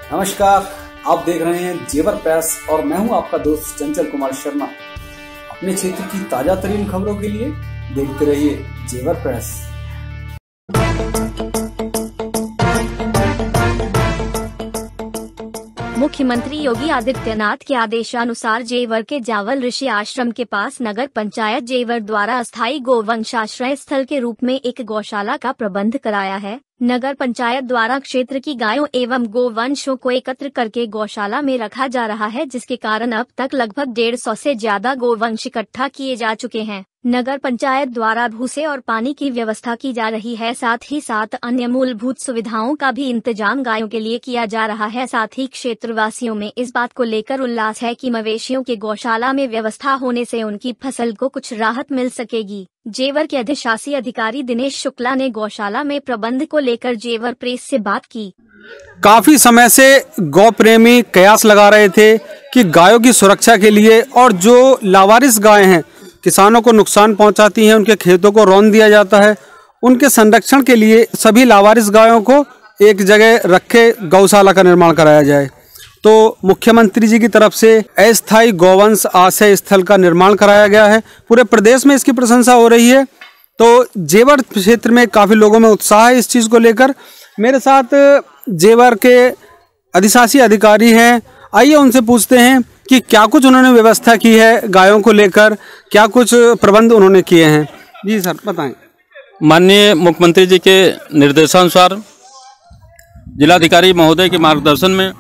नमस्कार, आप देख रहे हैं जेवर प्रेस और मैं हूं आपका दोस्त चंचल कुमार शर्मा। अपने क्षेत्र की ताजा तरीन खबरों के लिए देखते रहिए जेवर प्रेस। मुख्यमंत्री योगी आदित्यनाथ के आदेशानुसार जेवर के जावल ऋषि आश्रम के पास नगर पंचायत जेवर द्वारा अस्थायी गोवंशाश्रय स्थल के रूप में एक गौशाला का प्रबंध कराया है। नगर पंचायत द्वारा क्षेत्र की गायों एवं गोवंशों को एकत्र करके गौशाला में रखा जा रहा है, जिसके कारण अब तक लगभग 150 से ज्यादा गोवंश इकट्ठा किए जा चुके हैं। नगर पंचायत द्वारा भूसे और पानी की व्यवस्था की जा रही है, साथ ही साथ अन्य मूलभूत सुविधाओं का भी इंतजाम गायों के लिए किया जा रहा है। साथ ही क्षेत्रवासियों में इस बात को लेकर उल्लास है कि मवेशियों के गौशाला में व्यवस्था होने से उनकी फसल को कुछ राहत मिल सकेगी। जेवर के अधिशासी अधिकारी दिनेश शुक्ला ने गौशाला में प्रबंध को लेकर जेवर प्रेस से बात की। काफी समय से गौ प्रेमी कयास लगा रहे थे कि गायों की सुरक्षा के लिए और जो लावारिस गायें हैं, किसानों को नुकसान पहुंचाती हैं, उनके खेतों को रौंद दिया जाता है, उनके संरक्षण के लिए सभी लावारिस गायों को एक जगह रखे गौशाला का निर्माण कराया जाए। तो मुख्यमंत्री जी की तरफ से अस्थायी गौवंश आश्रय स्थल का निर्माण कराया गया है। पूरे प्रदेश में इसकी प्रशंसा हो रही है। तो जेवर क्षेत्र में काफ़ी लोगों में उत्साह है इस चीज़ को लेकर। मेरे साथ जेवर के अधिशासी अधिकारी हैं, आइए उनसे पूछते हैं कि क्या कुछ उन्होंने व्यवस्था की है गायों को लेकर, क्या कुछ प्रबंध उन्होंने किए हैं। जी सर, बताएं। माननीय मुख्यमंत्री जी के निर्देशानुसार जिलाधिकारी महोदय के मार्गदर्शन में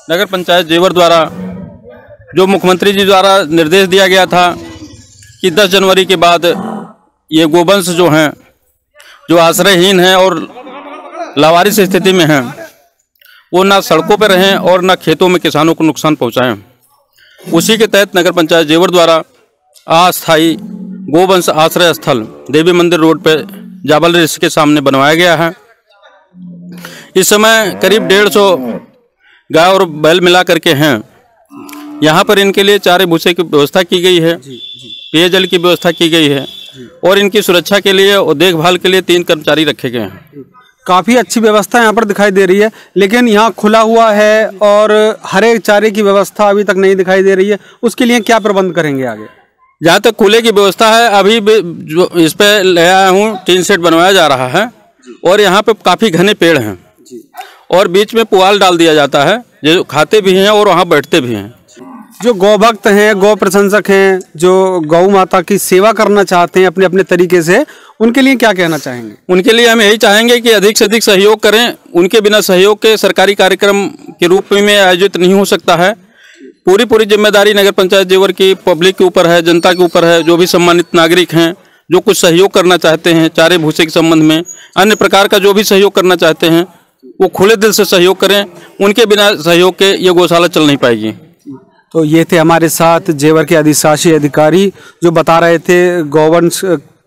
नगर पंचायत जेवर द्वारा जो मुख्यमंत्री जी द्वारा निर्देश दिया गया था कि 10 जनवरी के बाद ये गोवंश जो हैं, जो आश्रयहीन हैं और लावारिस स्थिति में हैं, वो ना सड़कों पर रहें और ना खेतों में किसानों को नुकसान पहुंचाएं। उसी के तहत नगर पंचायत जेवर द्वारा अस्थायी गोवंश आश्रय स्थल देवी मंदिर रोड पे जावल ऋषि के सामने बनवाया गया है। इस समय करीब 150 गाय और बैल मिला करके हैं। यहाँ पर इनके लिए चारे भूसे की व्यवस्था की गई है, पेयजल की व्यवस्था की गई है और इनकी सुरक्षा के लिए और देखभाल के लिए 3 कर्मचारी रखे गए हैं। काफ़ी अच्छी व्यवस्था यहाँ पर दिखाई दे रही है, लेकिन यहाँ खुला हुआ है और हरे चारे की व्यवस्था अभी तक नहीं दिखाई दे रही है। उसके लिए क्या प्रबंध करेंगे आगे? जहाँ तक खुले की व्यवस्था है, अभी जो इस पर ले आया हूँ, टीन सेट बनवाया जा रहा है और यहाँ पे काफ़ी घने पेड़ हैं और बीच में पुआल डाल दिया जाता है, जो खाते भी हैं और वहाँ बैठते भी हैं। जो गौ भक्त हैं, गौ प्रशंसक हैं, जो गौ माता की सेवा करना चाहते हैं अपने अपने तरीके से, उनके लिए क्या कहना चाहेंगे? उनके लिए हम यही चाहेंगे कि अधिक से अधिक सहयोग करें। उनके बिना सहयोग के सरकारी कार्यक्रम के रूप में आयोजित नहीं हो सकता है। पूरी जिम्मेदारी नगर पंचायत जेवर की पब्लिक के ऊपर है, जनता के ऊपर है। जो भी सम्मानित नागरिक हैं, जो कुछ सहयोग करना चाहते हैं चारे भूसे के संबंध में, अन्य प्रकार का जो भी सहयोग करना चाहते हैं, वो खुले दिल से सहयोग करें। उनके बिना सहयोग के ये गौशाला चल नहीं पाएगी। तो ये थे हमारे साथ जेवर के अधिशासी अधिकारी जो बता रहे थे गौवंश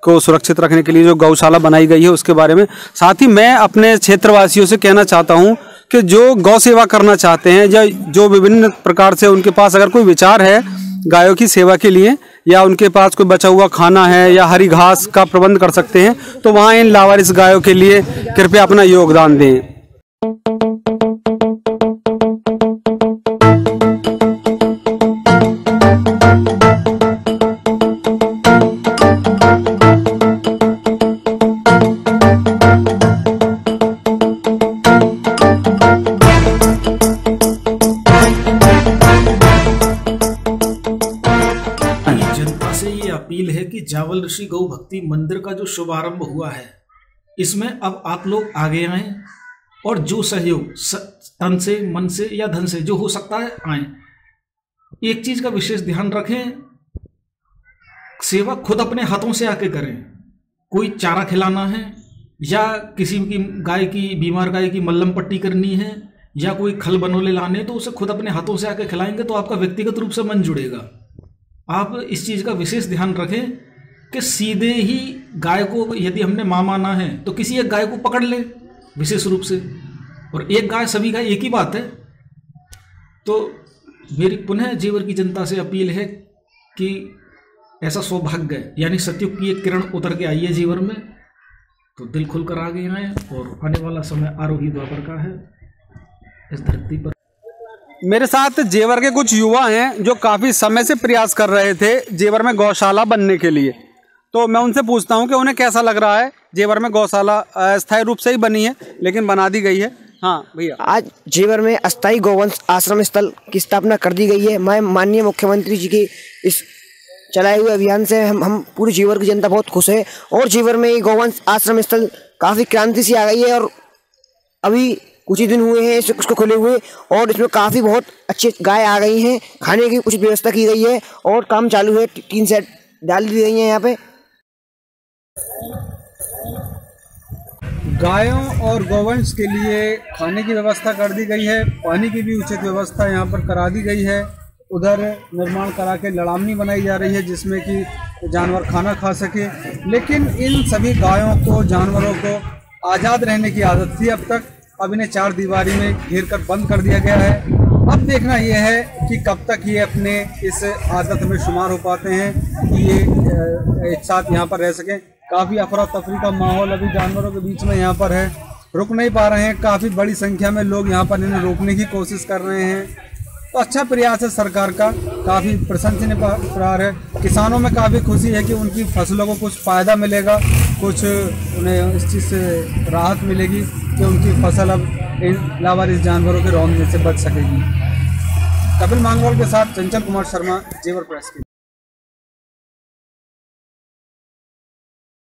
को सुरक्षित रखने के लिए जो गौशाला बनाई गई है उसके बारे में। साथ ही मैं अपने क्षेत्रवासियों से कहना चाहता हूँ कि जो गौ सेवा करना चाहते हैं या जो विभिन्न प्रकार से उनके पास अगर कोई विचार है गायों की सेवा के लिए, या उनके पास कोई बचा हुआ खाना है या हरी घास का प्रबंध कर सकते हैं, तो वहाँ इन लावारिस गायों के लिए कृपया अपना योगदान दें। अपील है कि जावल ऋषि गौ भक्ति मंदिर का जो शुभारंभ हुआ है, इसमें अब आप लोग आगे आएं और जो सहयोग तन से, मन से या धन से जो हो सकता है आएं। एक चीज का विशेष ध्यान रखें, सेवा खुद अपने हाथों से आके करें। कोई चारा खिलाना है या किसी की गाय की, बीमार गाय की मल्लम पट्टी करनी है या कोई खल बनोले लाने, तो उसे खुद अपने हाथों से आके खिलाएंगे तो आपका व्यक्तिगत रूप से मन जुड़ेगा। आप इस चीज़ का विशेष ध्यान रखें कि सीधे ही गाय को यदि हमने मां माना है तो किसी एक गाय को पकड़ ले विशेष रूप से, और एक गाय सभी गाय एक ही बात है। तो मेरी पुनः जेवर की जनता से अपील है कि ऐसा सौभाग्य यानी सतयुग की एक किरण उतर के आई है जीवन में, तो दिल खुलकर आगे आए। और आने वाला समय आरोही द्वापर का है। इस धरती पर। मेरे साथ जेवर के कुछ युवा हैं जो काफ़ी समय से प्रयास कर रहे थे जेवर में गौशाला बनने के लिए। तो मैं उनसे पूछता हूं कि उन्हें कैसा लग रहा है। जेवर में गौशाला अस्थायी रूप से ही बनी है लेकिन बना दी गई है। हाँ भैया, आज जेवर में अस्थायी गौवंश आश्रम स्थल की स्थापना कर दी गई है। मैं माननीय मुख्यमंत्री जी की इस चलाए हुए अभियान से हम पूरी जेवर की जनता बहुत खुश है। और जेवर में ये गौवंश आश्रम स्थल काफ़ी क्रांति सी आ गई है और अभी कुछ ही दिन हुए हैं इसको खुले हुए, और इसमें काफ़ी बहुत अच्छी गाय आ गई हैं। खाने की कुछ व्यवस्था की गई है और काम चालू है। 3 सेट डाल दी गई हैं यहाँ पे। गायों और गौवंश के लिए खाने की व्यवस्था कर दी गई है, पानी की भी उचित व्यवस्था यहाँ पर करा दी गई है। उधर निर्माण करा के लड़ामनी बनाई जा रही है जिसमें कि जानवर खाना खा सके। लेकिन इन सभी गायों को, जानवरों को आज़ाद रहने की आदत थी अब तक। अब इन्हें 4 दीवारी में घेर कर बंद कर दिया गया है। अब देखना यह है कि कब तक ये अपने इस आदत में शुमार हो पाते हैं कि ये एक साथ यहाँ पर रह सकें। काफ़ी अफरा तफरी का माहौल अभी जानवरों के बीच में यहाँ पर है, रुक नहीं पा रहे हैं। काफ़ी बड़ी संख्या में लोग यहाँ पर इन्हें रोकने की कोशिश कर रहे हैं। तो अच्छा प्रयास है सरकार का, काफ़ी प्रशंसनीय प्रयास है। किसानों में काफ़ी खुशी है कि उनकी फसलों को कुछ फ़ायदा मिलेगा, कुछ उन्हें इस चीज़ से राहत मिलेगी कि उनकी फसल अब इन लावारिस जानवरों के रौंदने से बच सकेगी। कपिल मांगरोल के साथ चंचल कुमार शर्मा, जेवर प्रेस के लिए।